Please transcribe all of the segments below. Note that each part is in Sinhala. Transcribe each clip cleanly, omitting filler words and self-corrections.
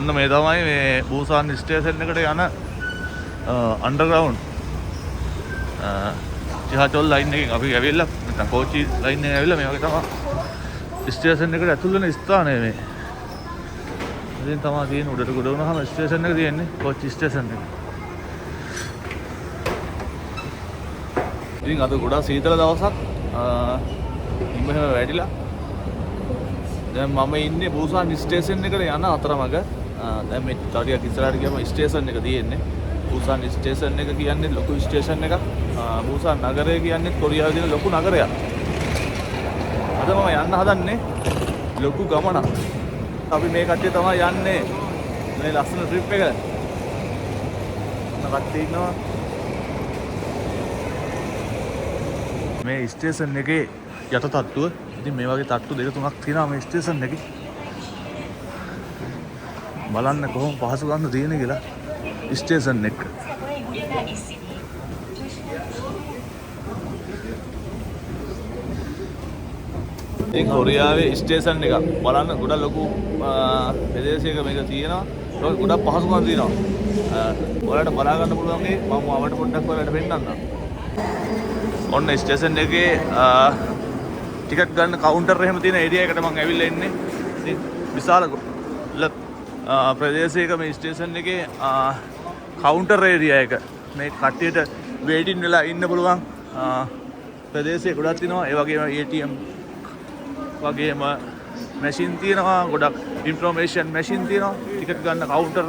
ඔන්න මේ තමයි මේ බූසාන් ස්ටේෂන් එකට යන අන්ඩර්ග්‍රවුන්ඩ් චිහාචොල් ලයින් එකෙන් අපි ඇවිල්ලා නැත්නම් කෝච්චි ලයින් එකෙන් ඇවිල්ලා මේ වගේ තමයි ස්ටේෂන් එකට ඇතුල් වෙන ස්ථානය මේ. ඉතින් තමයි තියෙන්නේ උඩට ගොඩ වුණාම ස්ටේෂන් එක තියෙන්නේ කෝච්චි ස්ටේෂන් එක. ඉතින් අද ගොඩාක් සීතල දවසක් ඉම්බ හැම වැඩිලා දැන් මම ඉන්නේ බූසාන් ස්ටේෂන් එකට යන අතරමඟ. දැන් මේ ටිකක් ඉස්සරහට ගියාම ස්ටේෂන් එක තියෙන්නේ. බූසාන් ස්ටේෂන් එක කියන්නේ ලොකු ස්ටේෂන් එකක්. බූසාන් නගරය කියන්නේ කොරියාවේ තියෙන ලොකු නගරයක්. අද මම යන්න හදන්නේ ලොකු ගමනක්. අපි මේ කට්ටිය තමයි යන්නේ මේ ලස්සන ට්‍රිප් එක. කට්ටිය ඉන්නවා. මේ ස්ටේෂන් එකේ යට තට්ටුව. ඉතින් මේ වගේ තට්ටු දෙක තුනක් තියෙනවා මේ ස්ටේෂන් එකේ. බලන්න කොහොම පහසුකම්ද තියෙන්නේ කියලා ස්ටේෂන් එක. ඉතින් කොරියාවේ ස්ටේෂන් එක බලන්න ගොඩක් ලොකු ප්‍රදේශයක මේක තියෙනවා. ඒක ගොඩක් පහසුකම් තියෙනවා. ඔයාලට බලා ගන්න පුළුවන් මේ මම අපිට පොඩ්ඩක් ඔයාලට පෙන්නන්නම්. ඔන්න ස්ටේෂන් එකේ ටිකට් ගන්න කවුන්ටර් එහෙම තියෙන ඒරියා එකට මම ඇවිල්ලා ඉන්නේ. ඉතින් විශාල ප්‍රදේශයක මේ ස්ටේෂන් එකේ කවුන්ටර් ඒරියා එක. මේ කට්ටියට වේටින් වෙලා ඉන්න පුළුවන් ප්‍රදේශය ගොඩක් තියෙනවා. ඒ වගේම ATM වගේම මැෂින් තියෙනවා. ගොඩක් ඉන්ෆර්මේෂන් මැෂින් තියෙනවා. ටිකට් ගන්න කවුන්ටර්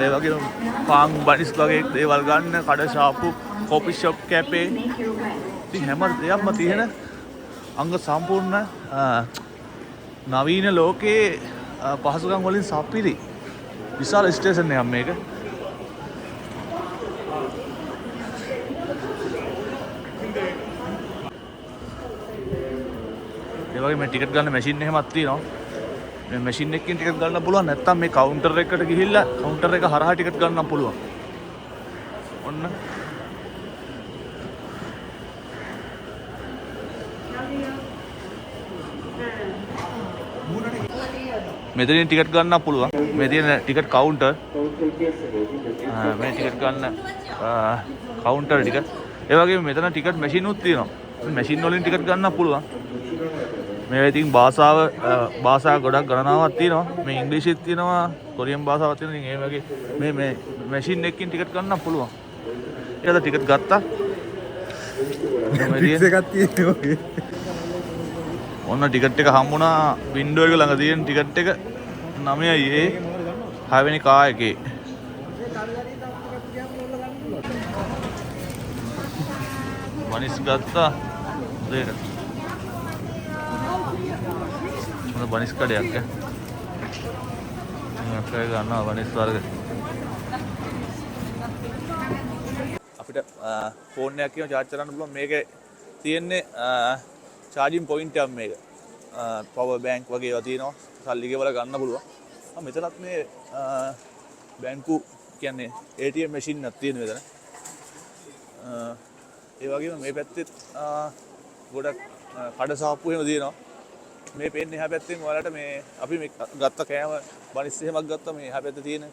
ඒ වගේම පාන් බනිස් වගේ දේවල් ගන්න කඩ ශාප්පු කොපි ෂොප් කැපේ ඉතින් හැම දෙයක්ම තියෙන අංග සම්පූර්ණ නවීන ලෝකයේ පහසුකම් වලින් සපිරි විශාල ස්ටේෂන් එකක් මේක. ඒ වගේ මේ ටිකට් ගන්න මැෂින් එහෙමත් තියෙනවා. මේ මැෂින් එකකින් ටිකට් ගන්න පුළුවන්. නැත්නම් මේ කවුන්ටර් එකකට ගිහිල්ලා කවුන්ටර් එක හරහා ටිකට් ගන්න පුළුවන්. ඔන්න මෙතනින් ටිකට් ගන්න පුළුවන්. මේ තියෙන ටිකට් කවුන්ටර්. මේ ටිකට් ගන්න කවුන්ටර් ටික. ඒ වගේම මෙතන ටිකට් මැෂින් උත් තියෙනවා. මේ මැෂින් වලින් ටිකට් ගන්න පුළුවන්. මේ ඉතින් භාෂා ගොඩක් ගණනාවක් තියෙනවා. මේ ඉංග්‍රීසිත් තියෙනවා, කොරියන් භාෂාවක් තියෙනවා. ඉතින් ඒ වගේ මේ මැෂින් එකකින් ටිකට් ගන්න පුළුවන්. ඒකද ටිකට් ගත්තා. ටිකට් එකක් තියෙනවා. ඔන්න ටිකට් එක හම්බුණා වින්ඩෝ එක ළඟ තියෙන ටිකට් එක 9යි 6 වෙනි කා එකේ. වනිස් ගත්තා දෙක. මොන වනිස් කඩයක් ඈ. මම අපේ ගන්නවා වනිස් වර්ග. අපිට ෆෝන් එකක් කියනවා charge කරන්න පුළුවන්. මේකේ තියෙන්නේ charging point එකක් මේක. power bank වගේ ඒවා තියෙනවා. සල්ලි ගෙවලා ගන්න පුළුවන්. මෙතනත් මේ බැංකු කියන්නේ ATM machine එකක් තියෙන මෙතන. ඒ වගේම මේ පැත්තේ ගොඩක් කඩ සාප්පු එහෙම තියෙනවා. මේ පේන්නේ එහා පැත්තෙන් ඔයාලට මේ අපි මේ ගත්ත කෑම බනිස් එහෙමක් ගත්තා මේ එහා පැත්තේ තියෙන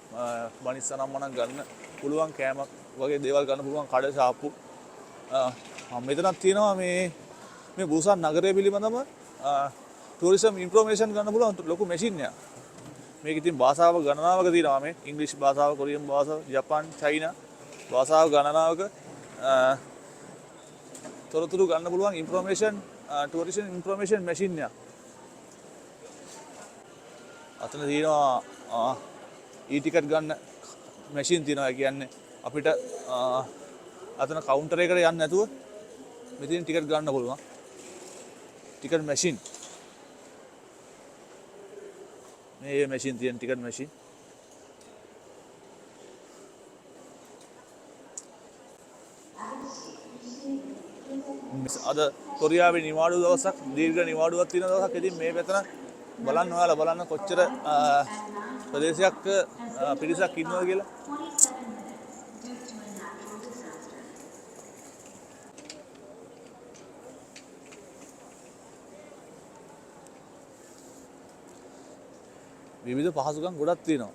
බනිස් අනම්මනම් ගන්න පුළුවන් කෑමක් වගේ දේවල් ගන්න පුළුවන් කඩ ශාප්පු. මෙතනක් තියෙනවා මේ බුසාන් නගරය පිළිබඳව ටූරිසම් ඉන්ෆෝමේෂන් ගන්න පුළුවන් ලොකු මැෂින් එකක්. මේක ඉතින් භාෂාව ගණනාවක තියෙනවා මේ ඉංග්‍රීසි භාෂාව, කොරියන් භාෂාව, ජපාන්, චයිනා භාෂාව ගණනාවක තොරතුරු ගන්න පුළුවන් ඉන්ෆෝමේෂන් ටූරිසම් ඉන්ෆෝමේෂන් මැෂින් එකක්. අතන තියෙනවා ඊ-ටිකට් ගන්න මැෂින් තියෙනවා. කියන්නේ අපිට අතන කවුන්ටර් එකට යන්න නැතුව මෙතන ටිකට් ගන්න පුළුවන්. Ticket machine. මේ මැෂින් තියෙන ටිකට් මැෂින්. අද කොරියාවේ නිවාඩු දවසක්, දීර්ඝ නිවාඩුවක් තියෙන දවසක්. ඉතින් මේ පැතන බලන්න ඔයාලා බලන්න කොච්චර ප්‍රදේශයක් පිරිසක් ඉන්නවද කියලා. විවිධ පහසුකම් ගොඩක් තියෙනවා.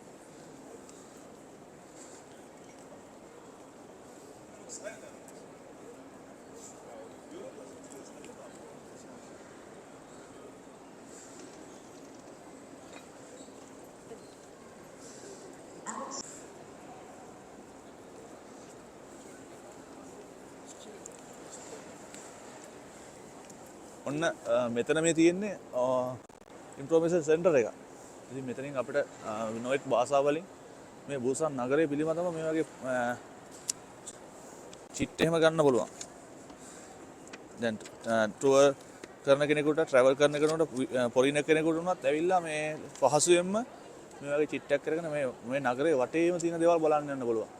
ඔන්න මෙතන මේ තියෙන්නේ ඉන්ෆෝමේෂන් සෙන්ටර් එක. ඉතින් මෙතනින් අපිට නොයෙක් භාෂාවලින් මේ බුසාන් නගරය පිළිබඳව මේ වගේ චිට් එහෙම ගන්න පුළුවන්. දැන් ටුවර් කරන කෙනෙකුට, ට්‍රැවල් කරන කෙනෙකුට, පොරින කෙනෙකුට උනත් ඇවිල්ලා මේ පහසුවෙන්ම මේ වගේ චිට් එකක් කරගෙන මේ නගරේ වටේම තියෙන දේවල් බලන්න යන්න පුළුවන්.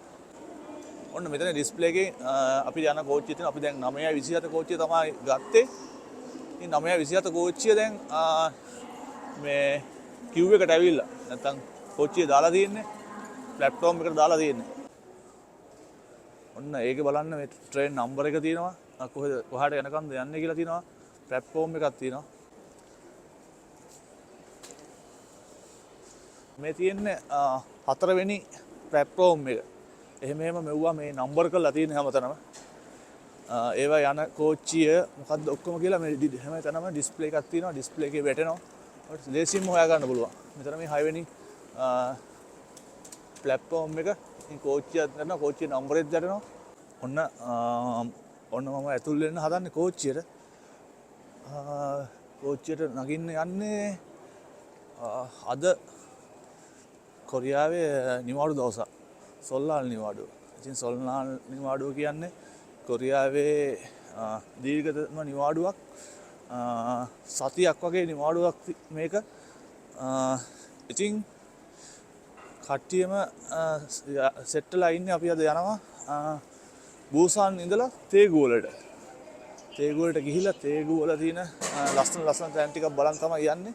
ඔන්න මෙතන ඩිස්ප්ලේ එකේ අපි යන කෝච්චිය තියෙනවා. අපි දැන් 9:27 කෝච්චිය තමයි ගත්තේ. ඉතින් 9:27 කෝච්චිය දැන් මේ කිව් එකට ඇවිල්ලා නැත්තම් කෝච්චිය දාලා තියෙන්නේ ප්ලැට්ෆෝම් එකට දාලා තියෙන්නේ. ඔන්න ඒකේ බලන්න මේ ට්‍රේන් නම්බර් එක තියෙනවා. කොහාට යනකම්ද යන්නේ කියලා තියෙනවා. ප්ලැට්ෆෝම් එකක් තියෙනවා. මේ තියෙන්නේ 4 වෙනි ප්ලැට්ෆෝම් එක. එහෙම මෙව්වා මේ නම්බර් කරලා තියෙන හැමතැනම. ඒවා යන කෝච්චිය මොකද්ද ඔක්කොම කියලා මේ හැමතැනම ඩිස්ප්ලේ එකක් තියෙනවා. ඩිස්ප්ලේ එකේ වැටෙනවා. ඔයාලට ලේසියෙන්ම හොයා ගන්න පුළුවන්. මෙතන මේ 6 වෙනි ප්ලැට්ෆෝම් එක. ඉතින් කෝච්චියක් ගන්නවා. කෝච්චියේ නම්බරෙත් දැටෙනවා. ඔන්න මම ඇතුල් වෙන්න හදන්නේ කෝච්චියට. කෝච්චියට නගින්න යන්නේ අද කොරියාවේ නිවාඩු දවසක්. සොල්ලාල් නිවාඩුව. ඉතින් සොල්ලාල් නිවාඩුව කියන්නේ කොරියාවේ දීර්ඝතම නිවාඩුවක්. සතියක් වගේ නිවාඩුවක් මේක. ඉතින් කට්ටියම සෙට්ටලා ඉන්නේ. අපි අද යනවා බුසාන් ඉඳලා තේගු වලට. තේගු වලට ගිහිල්ලා තේගු වල තියෙන ලස්සන තැන් ටිකක් බලන් තමයි යන්නේ.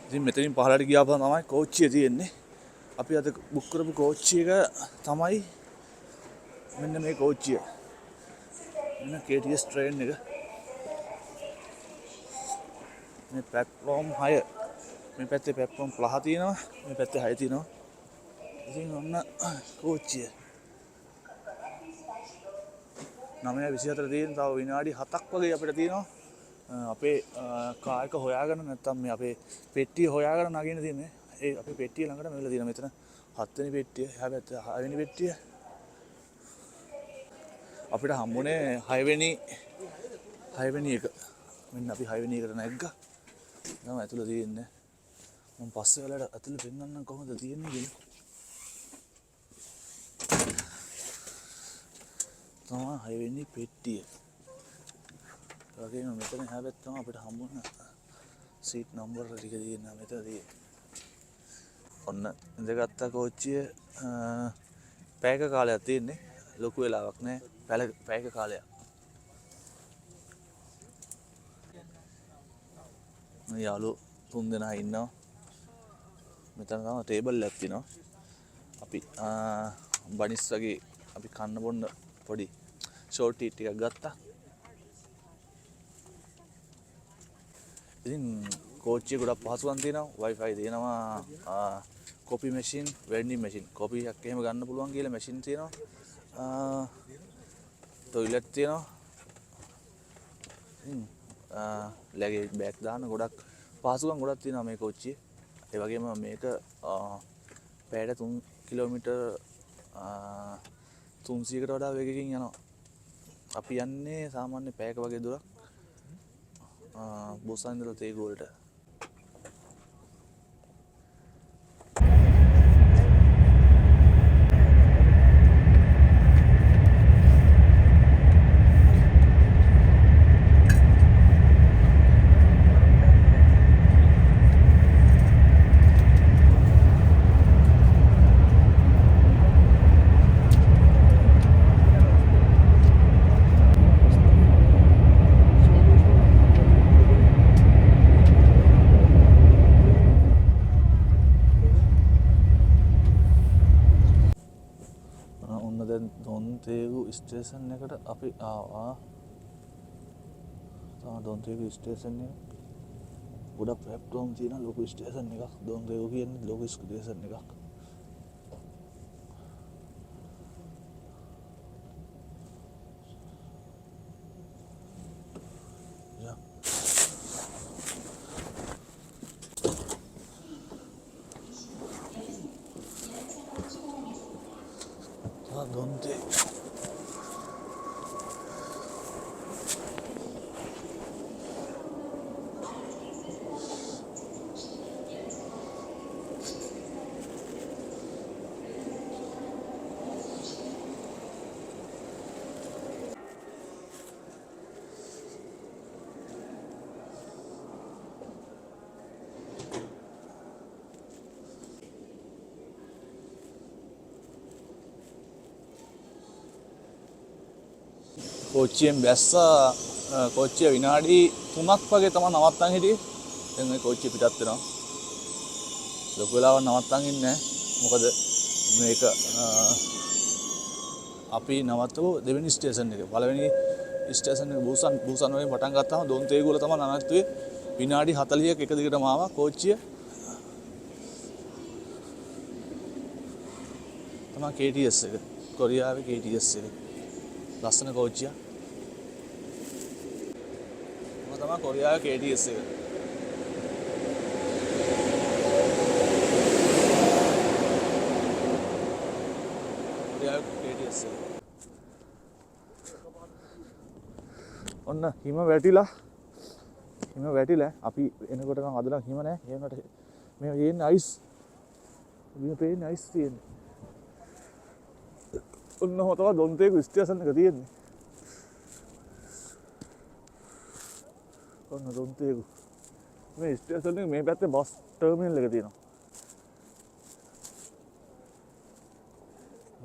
ඉතින් මෙතනින් පහළට ගියාම තමයි කෝච්චිය තියෙන්නේ. අපි අද බුක් කරපු කෝච්චිය එක තමයි මෙන්න මේ කෝච්චිය. මෙන්න KTS ට්‍රේන් එක. මේ ප්ලැට්ෆෝම් 6. මේ පැත්තේ ප්ලැට්ෆෝම් 5 තියෙනවා. මේ පැත්තේ 6 තියෙනවා. ඉතින් ඔන්න කෝච්චිය 9:24 තියෙන තව විනාඩි 7ක් වගේ අපිට තියෙනවා. අපේ කාර් එක හොයාගෙන නැත්තම් මේ අපේ පෙට්ටිය හොයාගෙන නගින්න තියෙන්නේ. ඒ අපේ පෙට්ටිය ළඟට මෙවලා තියෙනවා. මෙතන 7 වෙනි පෙට්ටිය, එහා පැත්තේ 6 වෙනි පෙට්ටිය. අපිට හම්බුනේ 6 වෙනි එක. මෙන්න අපි 6 වෙනි එකට නැග්ගා. නම් ඇතුළේ තියෙන්නේ. මම පස්සේ වලට ඇතුළේ පෙන්නන්නම් කොහොමද තියෙන්නේ කියලා. තමයි 6 වෙනි පෙට්ටිය. ඒ වගේම මෙතන එහා පැත්තේ අපිට හම්බුන සීට් නම්බර් ටික තියෙනවා මෙතන තියෙන්නේ. ඔන්න ඉඳගත්ත කෝච්චිය පැයක කාලයක් තියෙන්නේ. ලොකු වෙලාවක් නෑ. පැයක කාලයක්. මේ යාළුවෝ 3 දෙනා ඉන්නවා. මෙතන තමයි ටේබල් එකක් තියෙනවා. අපි බනිස් වගේ අපි කන්න බොන්න පොඩි ෂෝට් ටීට් ටිකක් ගත්තා. ඉතින් කෝච්චිය ගොඩක් පහසුකම් තියෙනවා. Wi-Fi තියෙනවා. කොපි මැෂින් වෙන්ඩින් මැෂින් කොපියක් එහෙම ගන්න පුළුවන් කියලා මැෂින් තියෙනවා ටොයිලට් තියෙනවා ලැගේ බෑග් දාන්න ගොඩක් පහසුකම් ගොඩක් තියෙනවා මේ කෝච්චියේ ඒ වගේම මේක පැයට 3 කිලෝමීටර් 300කට වඩා වේගකින් යනවා අපි යන්නේ සාමාන්‍ය පැයක වගේ දුරක් බොස්සා ඉඳලා තේගුවලට දොන්තේගු ස්ටේෂන් එකට අපි ආවා දොන්තේගු ස්ටේෂන් එක ගොඩක් ප්ලැට්ෆෝම් තියෙන ලොකු ස්ටේෂන් එකක් දොන්තේගු කියන්නේ ලොකු ස්ටේෂන් එකක් දොන්තේ කෝච්චියෙන් බැස්සා කෝච්චිය විනාඩි 3ක් වගේ තමයි නවත්තන් හිටියේ. දැන් මේ කෝච්චිය පිටත් වෙනවා. ලොකු වෙලාවක් නවත්තන් ඉන්නේ නැහැ. මොකද මේක අපි නවත්තපු දෙවෙනි ස්ටේෂන් එක. පළවෙනි ස්ටේෂන් එක බූසන් වලින් පටන් ගත්තාම දොන්තේගුවල තමයි නවත්තුවේ. විනාඩි 40ක් එක දිගටම ආවා කෝච්චිය. තමයි KTS එක. කොරියාවේ KTS එක. ලස්සන කෝච්චියක්. තමයි කොරියාවේ KTS එක. කොරියාවේ KTS එක. ඔන්න හිම වැටිලා අපි එනකොට නම් අද නම් හිම නැහැ. ඒ වුණාට මේ තියෙන්නේ අයිස්. මේ පේන්නේ අයිස් තියෙන්නේ. ඔන්න හොතව දොන්තේගු ස්ටේෂන් එක තියෙන්නේ. ඔන්න දොන්තේගු. මේ ස්ටේෂන් එක මේ පැත්තේ බස් ටර්මිනල් එක තියෙනවා.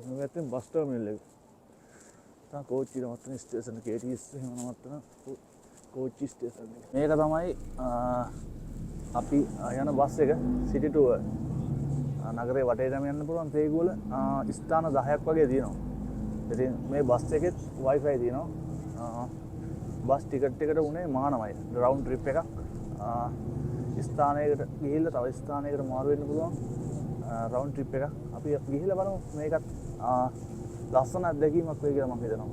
මේ පැත්තේ බස් ටර්මිනල් එක. තම කෝච්චි නවත්තන ස්ටේෂන් එක KTS එහෙම නවත්තන කෝච්චි ස්ටේෂන් එක. මේක තමයි අපි යන බස් එක සිටි ටුවර්. නගරේ වටේටම යන්න පුළුවන් තේගුවල ස්ථාන 10ක් වගේ තියෙනවා. ඉතින් මේ බස් එකෙත් Wi-Fi තියෙනවා. බස් ටිකට් එකට උනේ මානමයි. රවුන්ඩ් ට්‍රිප් එකක්. ස්ථානයකට ගිහිල්ලා තව ස්ථානයකට මාරු වෙන්න පුළුවන්. රවුන්ඩ් ට්‍රිප් එකක්. අපි ගිහිල්ලා බලමු මේකත් ලස්සන අත්දැකීමක් වෙයි කියලා මම හිතනවා.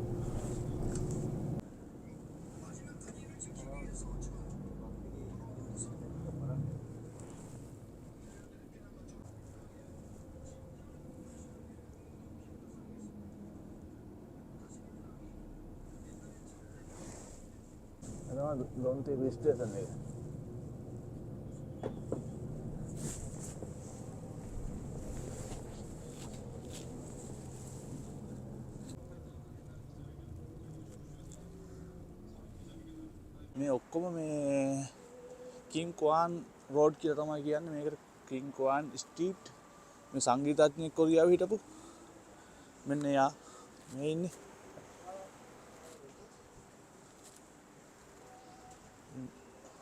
දොන්තේගු ස්ටේෂන් එක. මේ ඔක්කොම මේ කින් ක්වාන් රෝඩ් කියලා තමයි කියන්නේ. මේකට කින් ක්වාන් ස්ට්‍රීට්. මේ සංගීතඥයෙක් කොරියාවේ හිටපු මෙන්න යා මේ ඉන්නේ.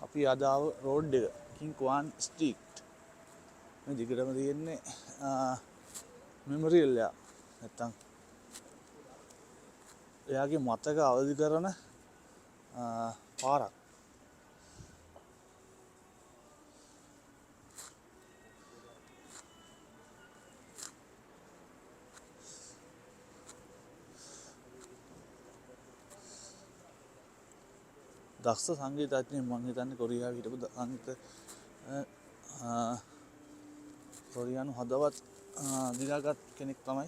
අපි අදාව රෝඩ් එක කින් ක්වාන් ස්ට්‍රීට්. මේ දිගටම තියෙන්නේ මෙමොරියල් එක. නැත්තම් එයාගේ මතක අවදි කරන පාරක්. දක්ෂ සංගීතඥයෙක් මම හිතන්නේ කොරියාවේ හිටපු සංගීත කොරියානු හදවත් දිනාගත් කෙනෙක් තමයි.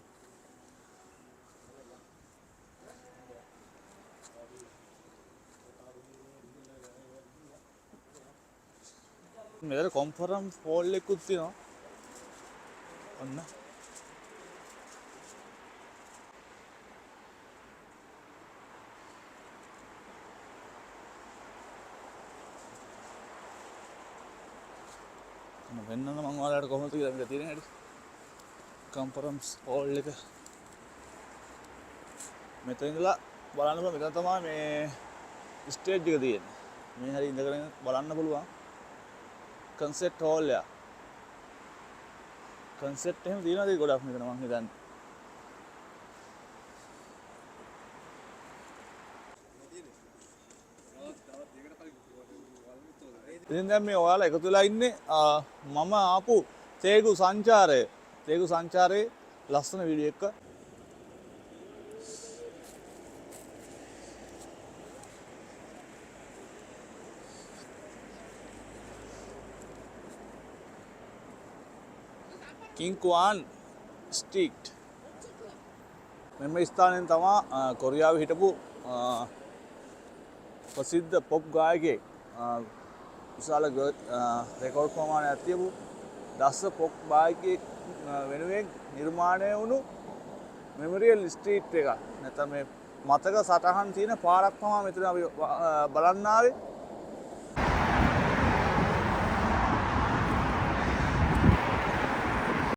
මෙතන කොන්ෆරන්ස් හෝල් එකකුත් තියෙනවා. ඔන්න වෙනම මම ඔයාලට කොහොමද කියලා මේක තියෙන හැටි. කොන්ෆරන්ස් හෝල් එක මෙතන ඉඳලා බලන්න පුළුවන්. මෙතන තමයි මේ ස්ටේජ් එක තියෙන්නේ. මේ හැරි ඉඳගෙන බලන්න පුළුවන්. කන්සර්ට් හෝල් එක. කන්සර්ට් එහෙම තියෙනවාද ගොඩක් මෙතන මම හිතන්නේ. ඉතින් දැන් මේ ඔයාලා එකතු වෙලා ඉන්නේ මම ආපු තේගු සංචාරයේ ලස්සන වීඩියෝ එක. කින්කුවන් ස්ට්‍රීට් මෙම ස්ථානයෙන් තමයි කොරියාවේ හිටපු ප්‍රසිද්ධ පොප් ගායකයෙක් විශාල රෙකෝඩ් ප්‍රමාණයක් තියපු දස්ස පොප් ගායකයෙක් වෙනුවෙන් නිර්මාණය වුණු මෙමරියල් ස්ට්‍රීට් එක. නැත්නම් මේ මතක සටහන් තියෙන පාරක් තමයි මෙතන අපි බලන්න ආවේ.